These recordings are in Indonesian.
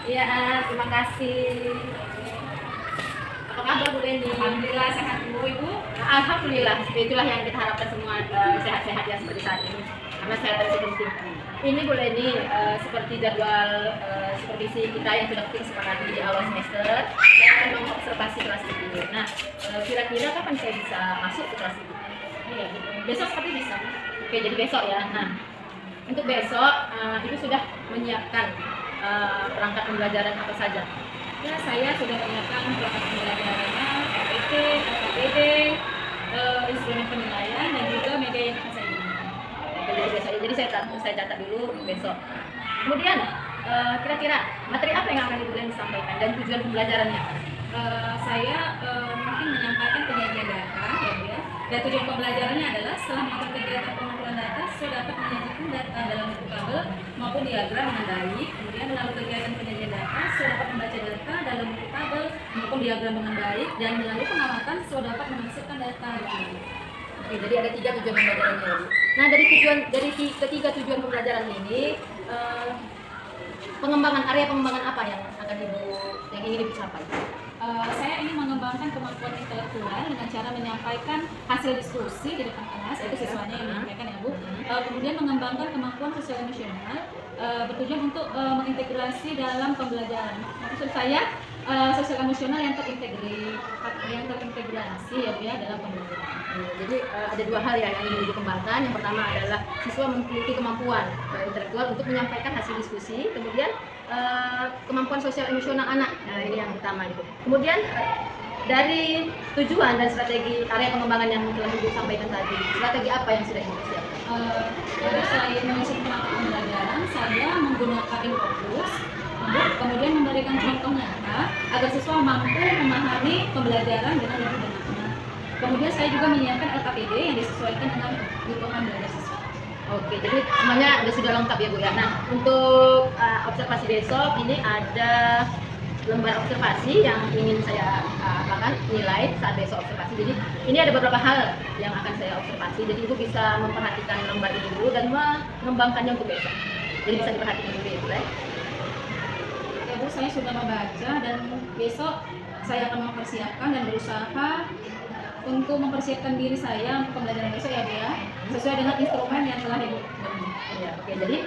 Iya, terima kasih. Apa kabar Bu Leni? Alhamdulillah sehat Bu Ibu. Alhamdulillah, itulah yang kita harapkan semua, sehat-sehat ya seperti saat ini. Karena sehat itu penting. Ini Bu Leni, seperti jadwal supervisi kita yang sudah kita sepakati di awal semester, saya akan mengobservasi kelas ini. Nah, kira-kira kapan saya bisa masuk ke kelas ini? Iya, gitu. Besok seperti bisa. Oke, jadi besok ya. Nah, untuk besok Ibu sudah menyiapkan perangkat pembelajaran apa saja? Ya, saya sudah menyiapkan perangkat pembelajarannya, RPT, KPD, instrumen penilaian dan juga media yang akan saya gunakan. Oke, jadi besok. Jadi saya catat dulu besok. Kemudian kira-kira materi apa yang akan Ibu Leni sampaikan dan tujuan pembelajarannya? Saya mungkin menyampaikan penyajian data ya Bu ya. Dan tujuan pembelajarannya adalah setelah melakukan kegiatan pengumpulan data, saya dapat menyajikan data dalam bentuk tabel maupun diagram dengan baik. Kemudian melalui kegiatan penyajian data, saya dapat membaca data dalam bentuk tabel maupun diagram dengan baik, dan melalui pengamatan, saya dapat menghasilkan data dengan baik. Oke, jadi ada 3 tujuan pembelajarannya, Bu. Nah, dari ketiga tujuan pembelajaran ini, area pengembangan apa yang ingin Ibu capai? Saya ingin mengembangkan kemampuan intelektual dengan cara menyampaikan hasil diskusi di depan kelas, itu siswanya yang menyampaikan ya Bu. Kemudian mengembangkan kemampuan sosial emosional, bertujuan untuk mengintegrasi dalam pembelajaran. Maksud saya sosial emosional yang terintegrasi ya Bu ya dalam pembelajaran. Jadi ada 2 hal ya yang ingin dikembangkan. Yang pertama adalah siswa memiliki kemampuan intelektual untuk menyampaikan hasil diskusi, kemudian kemampuan sosial emosional anak. Nah, ini yang pertama itu. Kemudian dari tujuan dan strategi area pengembangan yang telah Ibu sampaikan tadi, strategi apa yang sudah Ibu siapkan? Pada saya menyusun perangkat pembelajaran, saya menggunakan infografis, kemudian memberikan contoh nyata agar siswa mampu memahami pembelajaran dengan lebih benar. Kemudian saya juga menyiapkan LKPD yang disesuaikan dengan kebutuhan belajar siswa. Oke, jadi semuanya sudah lengkap ya Bu ya. Nah, untuk observasi besok ini ada lembar observasi yang ingin saya nilai saat besok observasi. Jadi ini ada beberapa hal yang akan saya observasi. Jadi Ibu bisa memperhatikan lembar ini dulu dan mengembangkannya untuk besok. Jadi bisa diperhatikan dulu ya Bu ya. Ya Bu, saya sudah membaca dan besok saya akan mempersiapkan dan berusaha untuk mempersiapkan diri saya untuk pembelajaran besok ya Bu ya, sesuai dengan instrumen yang telah Ibu beri. Ya, oke. Jadi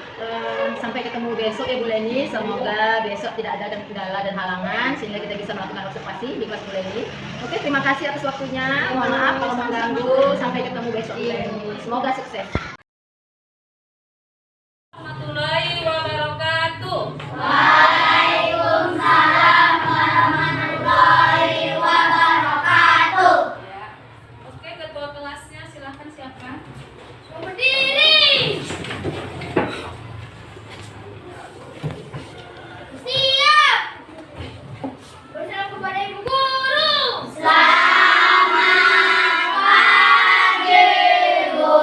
sampai ketemu besok ya Bu Leni. Semoga besok tidak ada kendala dan halangan sehingga kita bisa melakukan observasi di kelas Bu Leni. Oke, terima kasih atas waktunya. Mohon maaf kalau mengganggu. Sampai ketemu besok Bu Leni. Semoga sukses. Warahmatullahi wabarakatuh. Waalaikumsalam warahmatullahi wabarakatuh. Ya. Oke, ketua kelasnya silahkan siapkan. Berdiri. Siap. Bersalam kepada Ibu Guru. Selamat pagi, Bu.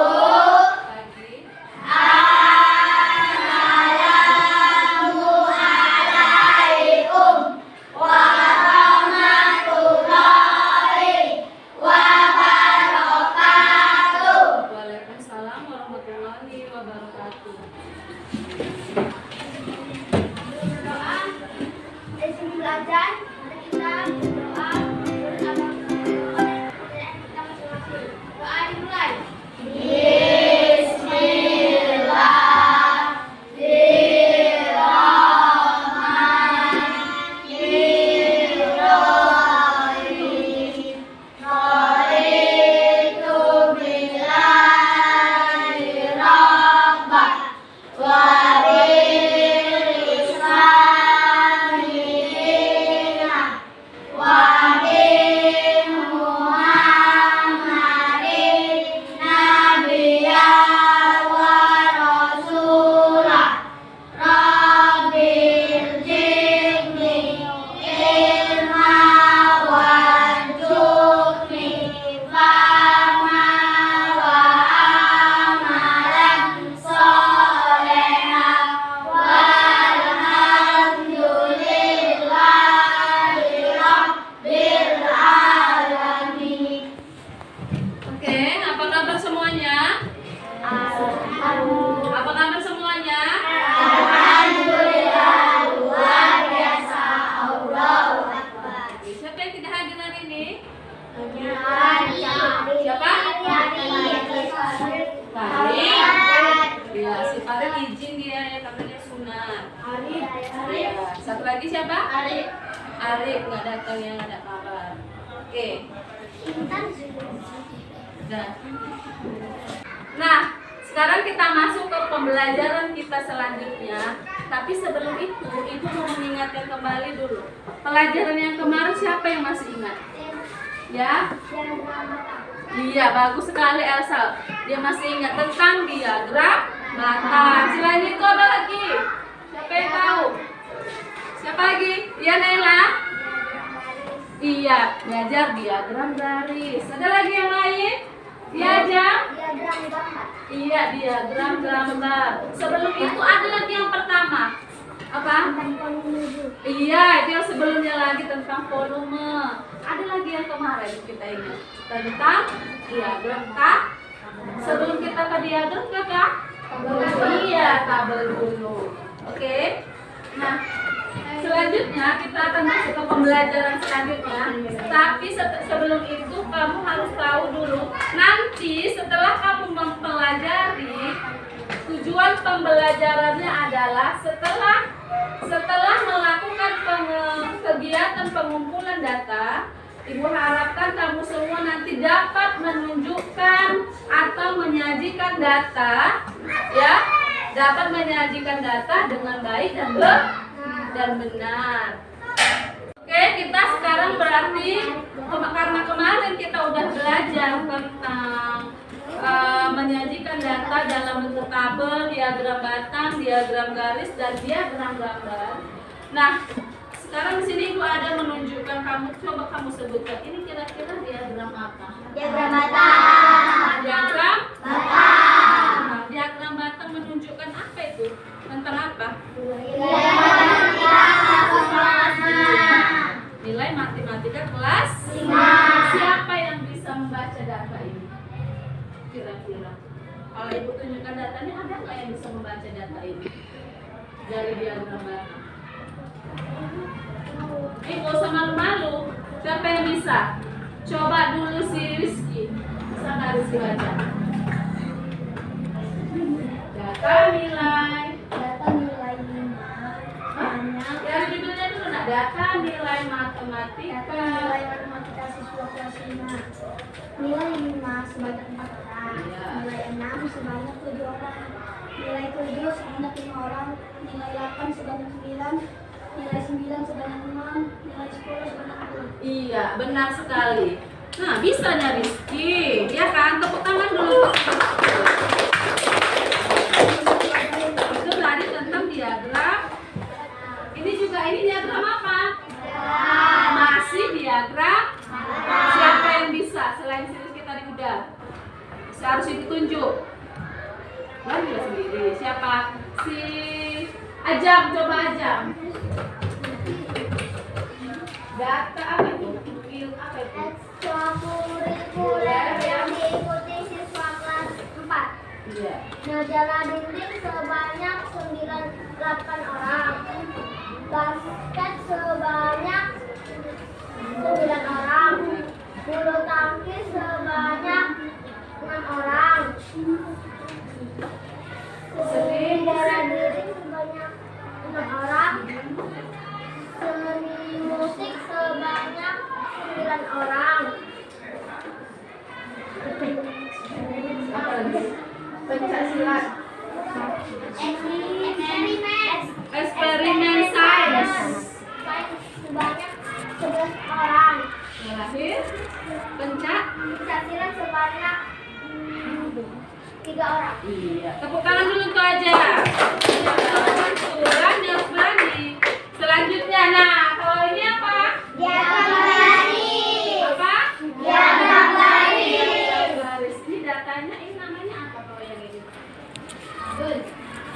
lagi? Siapa? Siapa? Farid. Ya, si Farid izin dia ya katanya sunat. Ya, satu lagi siapa? Arif nggak datang, yang nggak ada kabar. Oke. Nah, sekarang kita masuk ke pembelajaran kita selanjutnya. Tapi sebelum itu, Ibu mau mengingatkan kembali dulu. Pelajaran yang kemarin siapa yang masih ingat? Ya? Iya, bagus sekali Elsa. Dia masih ingat tentang diagram batang. Selain itu apa lagi? Siapa yang tahu? Siapa lagi? Iya, Naila? Iya, belajar diagram garis. Ada lagi yang lain? Diagram? Iya, diagram gambar. Sebelum itu ada lagi yang pertama. Apa? Iya, itu yang sebelumnya lagi tentang volume. Ada lagi yang kemarin kita ingat tentang diagram kak. Sebelum kita ke diagram kak? Iya, tabel dulu. Oke. Nah, selanjutnya kita akan masuk ke pembelajaran selanjutnya. Tapi sebelum itu kamu harus tahu dulu. Nanti setelah kamu mempelajari, tujuan pembelajarannya adalah setelah melakukan kegiatan pengumpulan data, Ibu harapkan kamu semua nanti dapat menunjukkan atau menyajikan data, ya, dapat menyajikan data dengan baik dan benar. Oke, kita sekarang berarti karena kemarin kita udah belajar tentang menyajikan data dalam bentuk tabel, diagram batang, diagram garis, dan diagram gambar. Nah, sekarang di sini Ibu ada menunjukkan coba kamu sebutkan ini kira-kira diagram apa? Diagram batang. Diagram batang. Nah, diagram batang menunjukkan apa itu? Tentang apa? Nilai matematika kelas 5. Siapa yang bisa membaca data ini? Kira-kira. Kalau Ibu tunjukkan datanya, ada nggak yang bisa membaca data ini? Dari diagram batang. Nggak usah malu-malu. Siapa yang bisa? Coba dulu si Rizky. Bisa nggak Rizky baca? Data nilai 5 banyak. Ya judulnya dulu nak. Data nilai matematika. Nilai matematika siswa kelas 5. Nilai 5 sebanyak 4 orang. Iya. Nilai 6 sebanyak 7 orang. Nilai 7 sebanyak 5 orang. Nilai 8 sebanyak 9. Nilai 9 sebanyak 6. Nilai 10 sebanyak 2. Iya, benar sekali. Nah, bisanya Rizky. Ya kan? Tepuk tangan dulu. Itu tadi tentang diagram. Ini juga, ini diagram apa? Masih diagram. Siapa yang bisa? Selain si Rizky tadi udah. Harus ditunjuk. Kan juga sendiri. Siapa? Si Ajam, coba Ajam. Data apa itu? Apa itu? Ekstrakurikuler yang diikuti siswa kelas 4. Iya. Majalah dinding sebanyak 98 orang. Basket sebanyak 9 orang. Bulu tangkis sebanyak 6 orang. Seni bela diri sebanyak 6 orang. Seni musik sebanyak 9 orang. Apa lagi? Pencak silat. Eksperimen sains. Sebanyak 11 orang. Terakhir, pencak. Pencaksilat sebanyak 3 orang. Iya. Tepuk tangan dulu tuh aja. Berani, harus berani. Selanjutnya, nah, kalau ini apa? Diagram garis. Apa? Diagram garis. Diagram garis. Ini datanya, ini namanya apa kalau yang ini?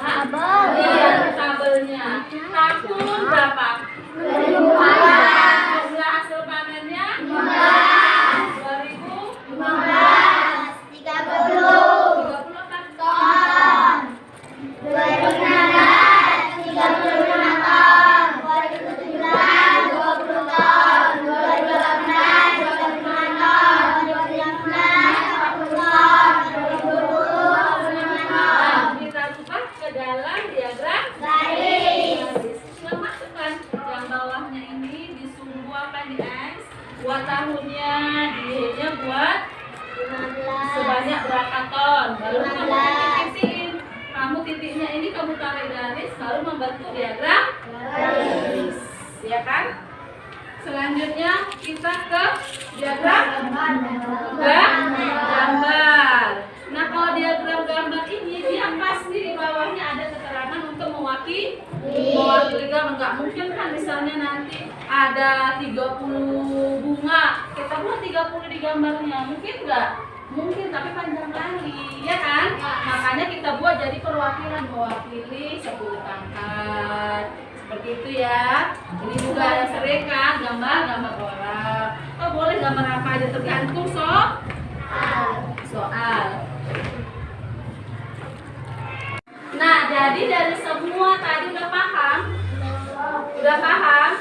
Tabel. Iya, tabelnya. Tahun berapa? 2014. Jumlah hasil panennya? 15. 30. 30 apa? Ton. 2016. buat tahunnya, D-nya buat sebanyak berapa ton. Baru kamu titik-titikin. Kamu titiknya ini kamu tarik garis, baru membentuk diagram garis, ya kan? Selanjutnya kita ke diagram gambar. Nah, kalau diagram gambar ini dia pasti di bawahnya ada keterangan untuk mewakili gambar. Nggak mungkin kan misalnya nanti ada 30 bunga, kita buat 30 di gambarnya, mungkin nggak? Mungkin, tapi panjang kali, ya kan? Makanya kita buat jadi perwakilan, mewakili 10 pangkat. Seperti itu ya. Ini juga ada sering kan gambar orang. Oh, boleh gambar apa aja tergantung soal. Nah, jadi dari semua tadi udah paham? Udah paham?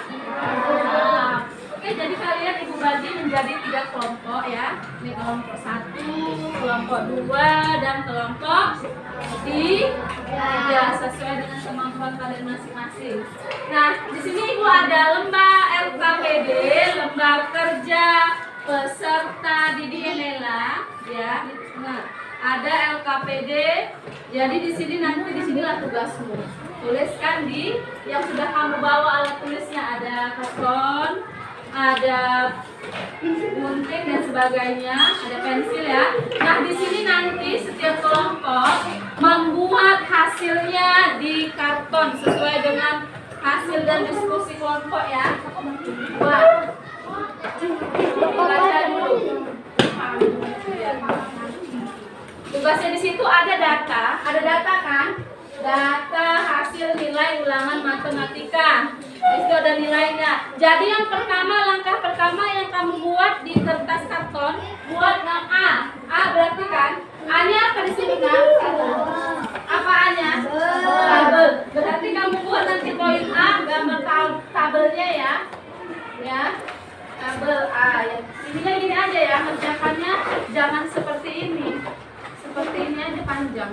Nah, oke, jadi kalian ibu bagi menjadi 3 kelompok ya. Ini kelompok 1, kelompok 2, dan kelompok 3 sesuai dengan kemampuan kalian masing-masing. Nah, di sini ibu ada lembar LKPD, lembar kerja peserta didik Nela, ya. Nah, ada LKPD. Jadi di sini nanti di sinilah tugasmu. Tuliskan di yang sudah kamu bawa alat tulisnya, ada karton, ada gunting dan sebagainya, ada pensil ya. Nah, di sini nanti setiap kelompok membuat hasilnya di karton sesuai dengan hasil dan diskusi kelompok ya. Buat. Baca dulu. Tugasnya di situ ada data kan? Data hasil nilai ulangan matematika. Itu ada nilainya. Jadi yang pertama, langkah pertama yang kamu buat di kertas karton, buat A. A berarti kan? A-nya apa di sini kan? Apa A-nya? Tabel. Berarti kamu buat nanti poin A, gambar tabelnya ya. Ya. Tabel A. Ya. Ininya gini aja ya, kerjakannya jangan seperti ini. Seperti ini aja panjang.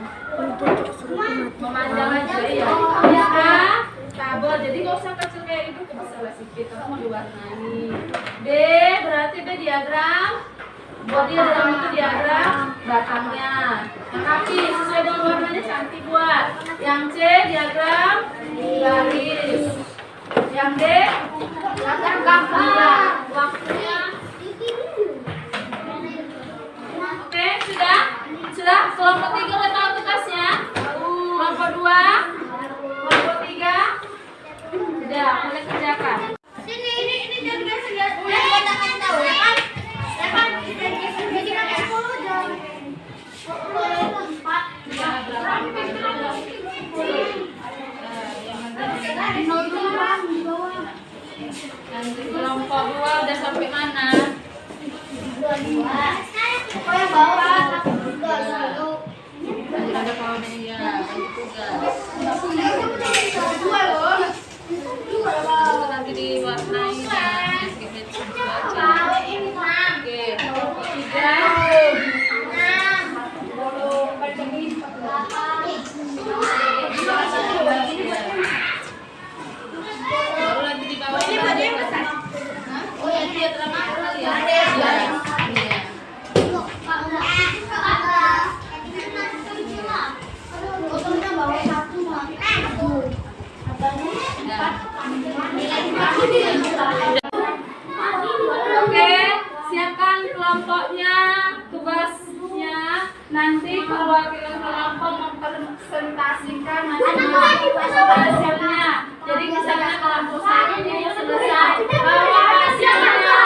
Memanjang aja ya. Ya, tabel. Jadi nggak usah kecil kayak itu, bisa sedikit. Kamu mau diwarnai. D berarti B diagram. Body dalam itu diagram batangnya. Yang kaki sesuai dengan warnanya cantik buat. Yang C diagram garis. Yang D diagram waktunya. Oke, sudah? Sudah? Kelompok 3 udah tahu tugasnya? Kelompok 2? Kelompok 3? Sudah, mulai kerjakan. Ini jam biasa ya. Udah kita kan tahu ya kan? Ya kan? Jadi kan 10 jam. 4 Ya, berapa? Nanti kelompok 2 udah sampai mana? Pokoknya bawah tugas dulu. Ada kawannya ya, tugas. Dua loh. Itu nanti diwarnai ya. Oke, kelompok 3. Baru lagi di bawah ini ada yang besar. Oh ya, dia terang kali ya. Oke, siapkan kelompoknya, tugasnya. Nanti perwakilan kelompok mempresentasikan masing-masing hasilnya. Jadi misalnya kelompok 1 ini selesai bawa hasilnya,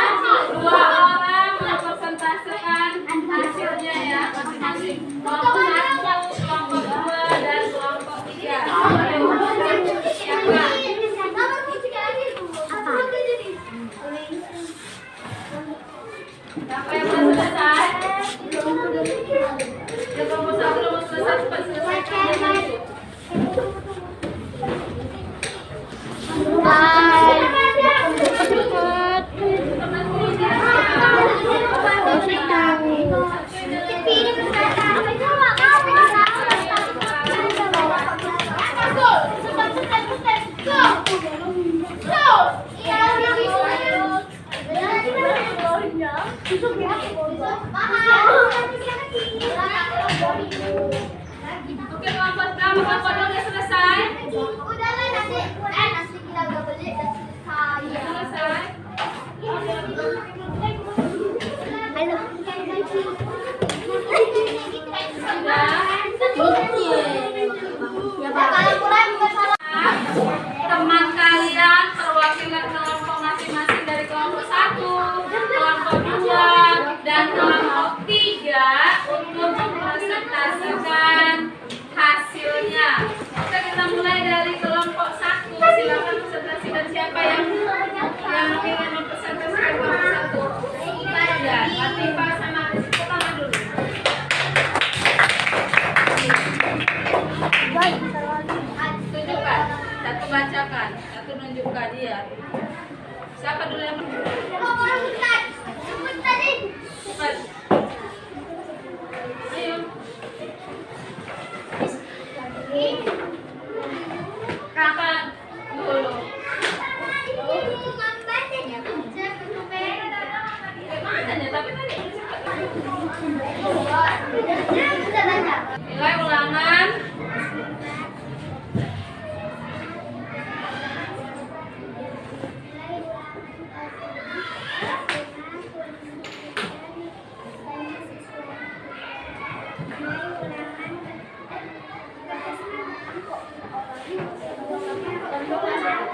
2 orang mempresentasikan hasilnya ya masing-masing. Kelompok 1, kelompok 2, dan kelompok 3. Siapa? Siapa yang belum selesai? Yang kelompok 1 belum selesai, cepat selesaikan itu. Go! Oke, kelompok udah selesai. Selesai. Teman kalian perwakilan kelompok masing-masing dari kelompok 1, kelompok 2, dan kelompok 3 untuk mempresentasikan hasilnya. Oke, kita mulai dari kelompok 1. Silakan presentasikan siapa yang ingin mempresentasikan kelompok 1. Ya, Latifah sama Rizky pertama dulu. Tunjukkan, satu bacakan, satu nunjukkan dia. Siapa dulu yang cepat? Ayo. Kakak dulu. Makanya, tapi tadi nilai ulangan.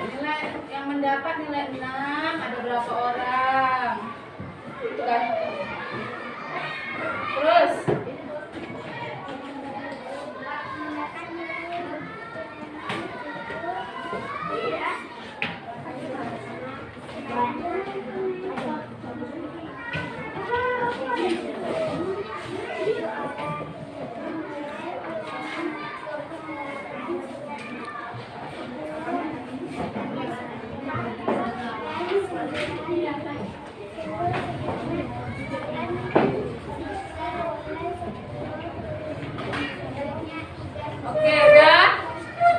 Nilai yang mendapat nilai 6 ada berapa orang? Kan? Terus oke, udah.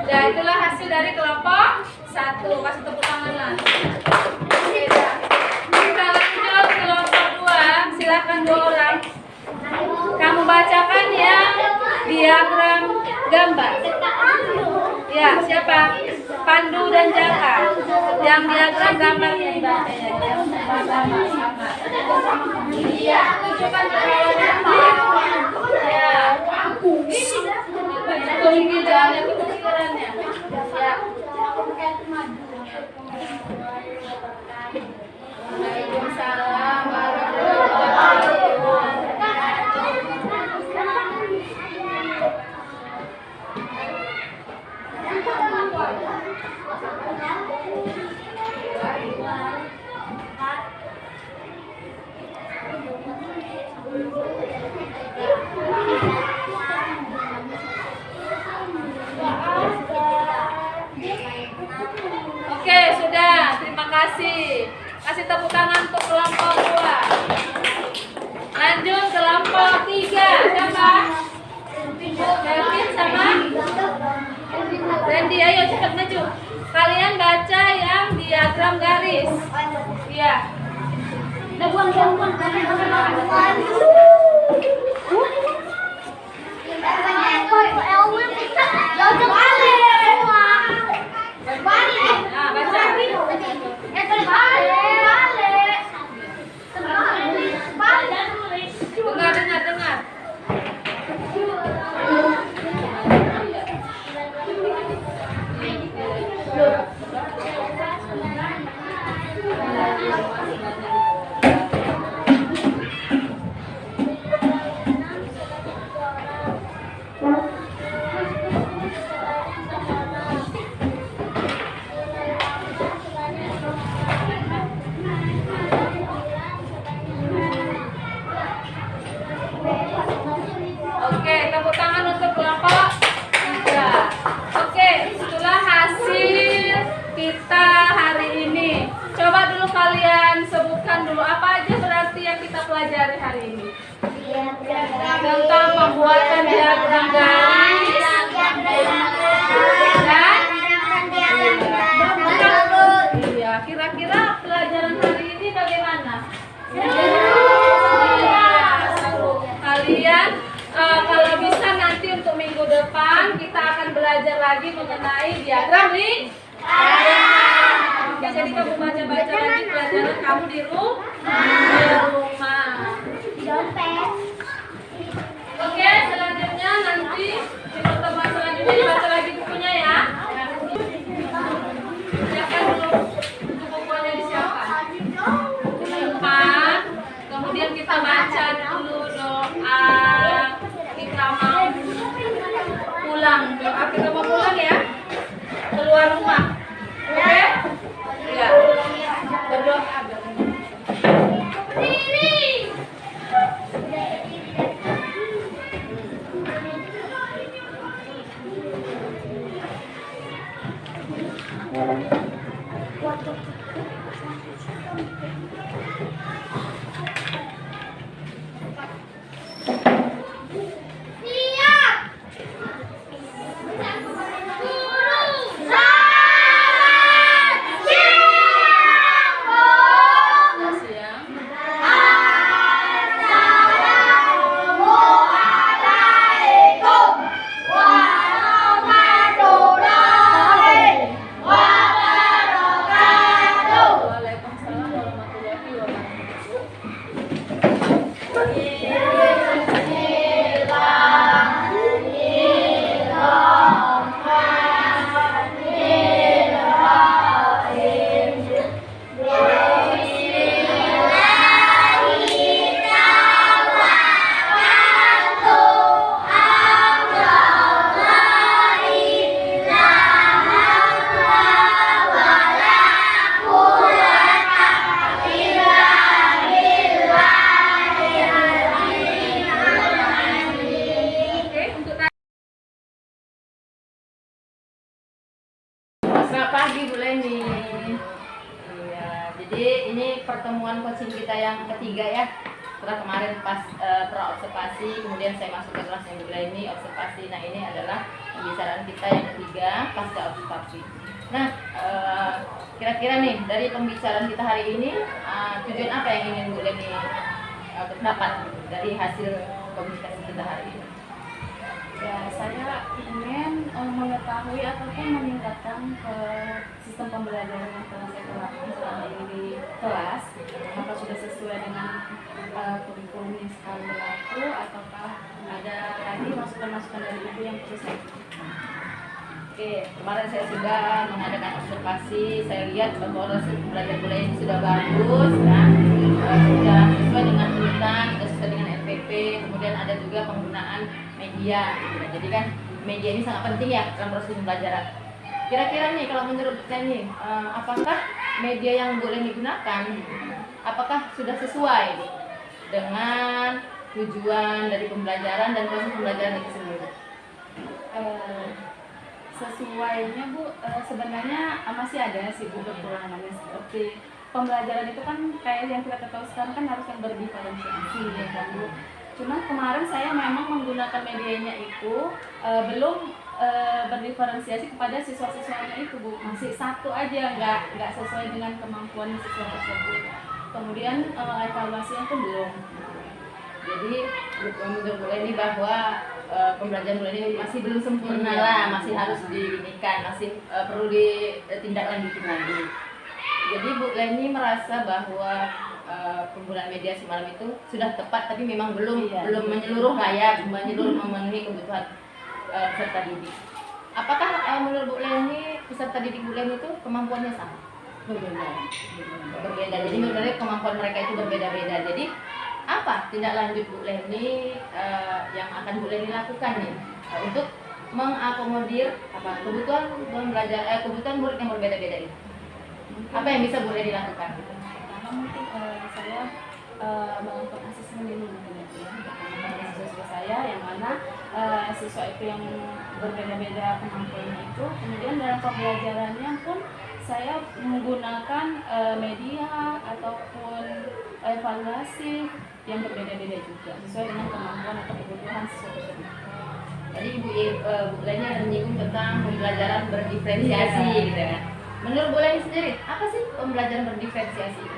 Ya, itulah hasil dari kelompok 1. Kasih tepuk tangan lah. Oke, dah. Kita lanjut kelompok 2. Silakan 2 orang. Kamu bacakan yang diagram gambar. Ya, siapa? Pandu dan Jaka. Yang diagram gambarnya dibaca ya. Yang sama. Iya, tunjukkan gambarnya. Ya. Tinggi jalannya, kepikirannya. Ya. Waalaikumsalam warahmatullahi Oke, sudah. Terima kasih. Kasih tepuk tangan untuk kelompok 2. Lanjut kelompok 3. Siapa? Kevin sama Randy. Ayo cepat maju. Kalian baca yang diagram garis. Iya. Nah, baca. Dengar. Oke, tepuk tangan untuk kelompok 3. Oke, itulah hasil kita hari ini. Coba dulu kalian sebutkan dulu apa aja berarti yang kita pelajari hari ini. Tentang pembuatan diagram garis dan iya, kira-kira pelajaran hari ini bagaimana? lagi mengenai diagram ring. Oke, jadi kamu baca-baca lagi pelajaran kamu di rumah. Dompet. Oke, selanjutnya nanti di pertemuan selanjutnya dibaca lagi bukunya ya. Siapkan dulu buku-bukunya disiapkan. Tempat. Kemudian kita baca dulu doa. Kita mau pulang. Doa kita mau pulang ya. Keluar rumah. Oke? Ya. Berdoa. Waalaikumsalam warahmatullahi wabarakatuh. Oke, untuk Selamat pagi Bu Leni. Iya, jadi ini pertemuan coaching kita yang ketiga ya. Setelah kemarin pas pra-observasi, kemudian saya masuk ke kelas yang Bu Leni observasi. Nah ini adalah pembicaraan kita yang ketiga pasca observasi. Nah kira-kira nih dari pembicaraan kita hari ini tujuan apa yang ingin Bu Leni dapat dari hasil komunikasi kita hari ini? Ya, saya ingin mengetahui ataupun meningkatkan ke sistem pembelajaran yang telah saya terapkan selama ini di kelas, apakah sudah sesuai dengan kurikulum yang sekarang berlaku, ataukah ada lagi masukan-masukan dari ibu yang perlu saya ikuti. Oke, kemarin saya sudah mengadakan observasi, saya lihat bahwa proses pembelajaran mulai ini sudah bagus, ya. Sudah sesuai dengan urutan, sudah sesuai dengan RPP, kemudian ada juga penggunaan media. Jadi kan media ini sangat penting ya dalam proses pembelajaran. Kira-kira nih kalau menurut saya nih, apakah media yang boleh digunakan, apakah sudah sesuai dengan tujuan dari pembelajaran dan proses pembelajaran itu sendiri? Sesuainya Bu, sebenarnya masih ada sih Bu kekurangannya, seperti pembelajaran itu kan kayak yang kita tahu sekarang kan harus yang berdiferensiasi ya kan Bu. Cuma kemarin saya memang menggunakan medianya itu belum berdiferensiasi kepada siswa-siswanya itu Bu, masih satu aja, nggak sesuai dengan kemampuan siswa tersebut. Kemudian evaluasinya pun belum. Jadi menurut Bu Leni bahwa pembelajaran Bu Leni masih belum sempurna lah, masih harus diinikan, masih perlu ditindaklanjuti lagi. Jadi Bu Leni merasa bahwa penggunaan media semalam itu sudah tepat, tapi memang belum menyeluruh lah ya, menyeluruh memenuhi kebutuhan peserta didik. Apakah menurut Bu Leni peserta didik Bu Leni itu kemampuannya sama? Berbeda. Jadi menurut Leni kemampuan mereka itu berbeda-beda. Jadi apa tindak lanjut Bu Leni yang akan Bu Leni lakukan nih untuk mengakomodir kebutuhan belajar kebutuhan murid yang berbeda-beda ini? Apa yang bisa Bu Leni lakukan? Pertama mungkin saya melakukan asesmen dulu mungkin ya, kepada siswa saya yang mana siswa itu yang berbeda-beda kemampuannya itu. Kemudian dalam pembelajarannya pun saya menggunakan media ataupun evaluasi yang berbeda-beda juga sesuai dengan kemampuan atau kebutuhan siswa tersebut. Tadi Bu Leni ada menyinggung tentang pembelajaran berdiferensiasi gitu ya. Menurut Bu Leni sendiri, apa sih pembelajaran berdiferensiasi itu?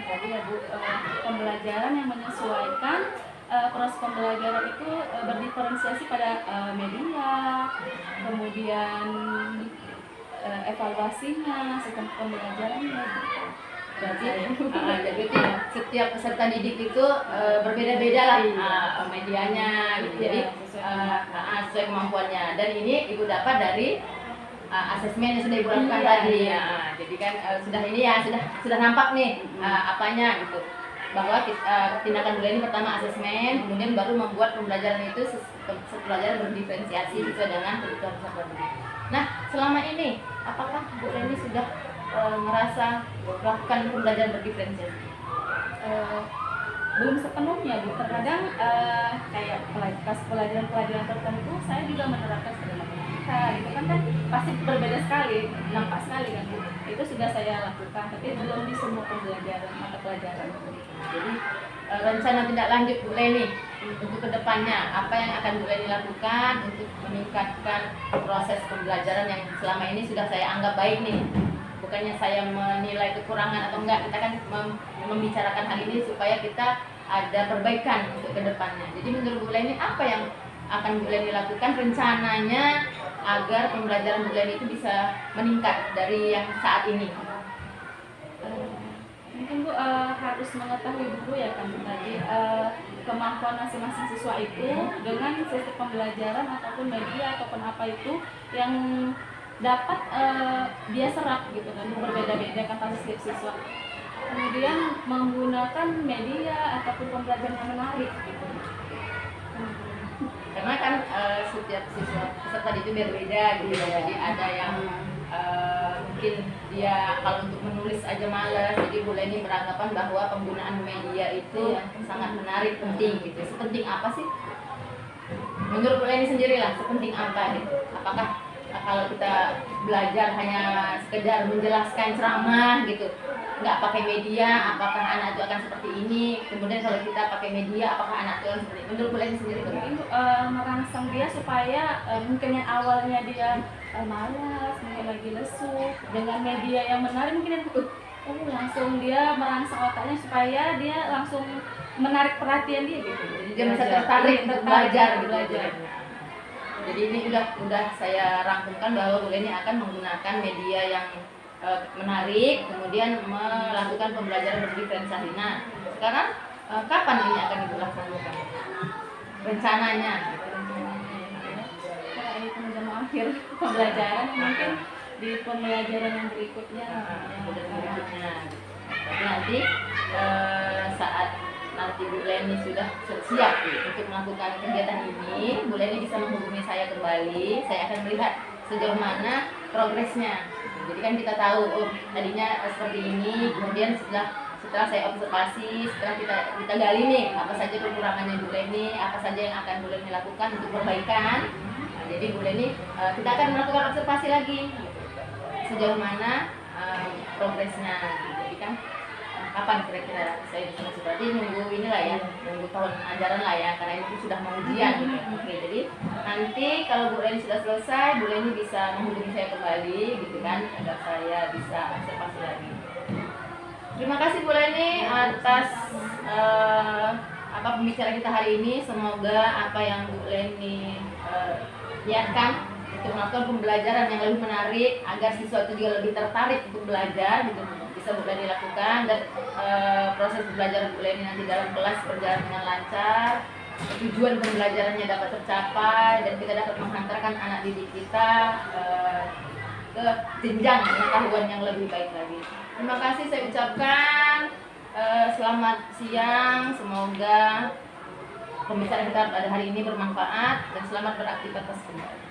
Tadi ya Bu, pembelajaran yang menyesuaikan proses pembelajaran itu berdiferensiasi pada media, kemudian evaluasinya, sistem pembelajarannya gitu. Jadi itu setiap peserta didik itu berbeda-beda lah medianya gitu. Jadi sesuai kemampuannya. Dan ini ibu dapat dari asesmen yang sudah ibu lakukan tadi ya. Jadi kan sudah ini ya sudah nampak nih apanya gitu. Bahwa tindakan bulan ini pertama asesmen, kemudian baru membuat pembelajaran itu pembelajaran berdiferensiasi sesuai dengan kebutuhan peserta didik. Nah, selama ini apakah Bu Leni sudah ngerasa melakukan pembelajaran berdiferensiasi? Belum sepenuhnya Bu, terkadang kayak pas pelajaran tertentu saya juga menerapkan pada matematika gitu kan pasti berbeda sekali, nampak sekali kan Bu. Itu sudah saya lakukan, tapi belum di semua pembelajaran mata pelajaran. Jadi rencana tindak lanjut Bu Leni untuk kedepannya apa yang akan Bu Leni lakukan untuk meningkatkan proses pembelajaran yang selama ini sudah saya anggap baik nih. Bukannya saya menilai kekurangan atau enggak, kita kan membicarakan hal ini supaya kita ada perbaikan untuk kedepannya. Jadi menurut Bu Leni apa yang akan Bu Leni lakukan rencananya agar pembelajaran Bu Leni itu bisa meningkat dari yang saat ini? Mungkin Bu harus mengetahui dulu ya kan tadi kemampuan masing-masing siswa itu dengan sistem pembelajaran ataupun media ataupun apa itu yang dapat dia serap gitu kan, berbeda-beda kan pasti setiap siswa. Kemudian menggunakan media ataupun pembelajaran yang menarik gitu. Karena kan setiap siswa peserta itu berbeda gitu ya. Jadi ada yang mungkin dia kalau untuk menulis aja malas, jadi Bu Leni beranggapan bahwa penggunaan media itu sangat menarik, penting gitu. Sepenting apa sih? Menurut Bu Leni sendiri lah, sepenting apa gitu? Apakah kalau kita belajar hanya sekedar menjelaskan ceramah gitu, nggak pakai media, apakah anak itu akan seperti ini? Kemudian kalau kita pakai media, apakah anak itu akan seperti ini? Menurut Bu Leni sendiri bagaimana? Merangsang dia supaya mungkin yang awalnya dia malas, mungkin lagi lesu, dengan media yang menarik mungkin langsung dia merangsang otaknya supaya dia langsung menarik perhatian dia gitu. Jadi dia bisa tertarik untuk belajar gitu. Jadi ini udah saya rangkumkan bahwa Bu Leni akan menggunakan media yang menarik, kemudian melakukan pembelajaran berdiferensiasi. Nah, sekarang kapan ini akan Ibu lakukan? Rencananya? Ini penunjang akhir pembelajaran mungkin di pembelajaran yang berikutnya. Tapi nanti saat nanti Bu Leni sudah siap untuk melakukan kegiatan ini, Bu Leni bisa menghubungi saya kembali. Saya akan melihat sejauh mana progresnya. Jadi kan kita tahu, tadinya seperti ini, kemudian setelah saya observasi, setelah kita gali nih apa saja kekurangannya Bu Leni, apa saja yang akan Bu Leni lakukan untuk perbaikan. Nah, jadi Bu Leni kita akan melakukan observasi lagi sejauh mana progresnya. Jadi kan kapan kira-kira saya bisa masuk, berarti nunggu inilah ya, nunggu tahun ajaran lah ya, karena itu sudah mau ujian gitu. Oke, jadi nanti kalau Bu Leni sudah selesai, Bu Leni bisa menghubungi saya kembali gitu kan, agar saya bisa observasi lagi. Terima kasih Bu Leni atas pembicaraan kita hari ini. Semoga apa yang Bu Leni niatkan untuk melakukan pembelajaran yang lebih menarik agar siswa itu juga lebih tertarik untuk belajar gitu, bisa Bu Leni lakukan, dan proses pembelajaran Bu Leni nanti dalam kelas berjalan dengan lancar, tujuan pembelajarannya dapat tercapai, dan kita dapat menghantarkan anak didik kita ke jenjang pengetahuan yang lebih baik lagi. Terima kasih saya ucapkan, selamat siang, semoga pembicaraan kita pada hari ini bermanfaat, dan selamat beraktivitas kembali.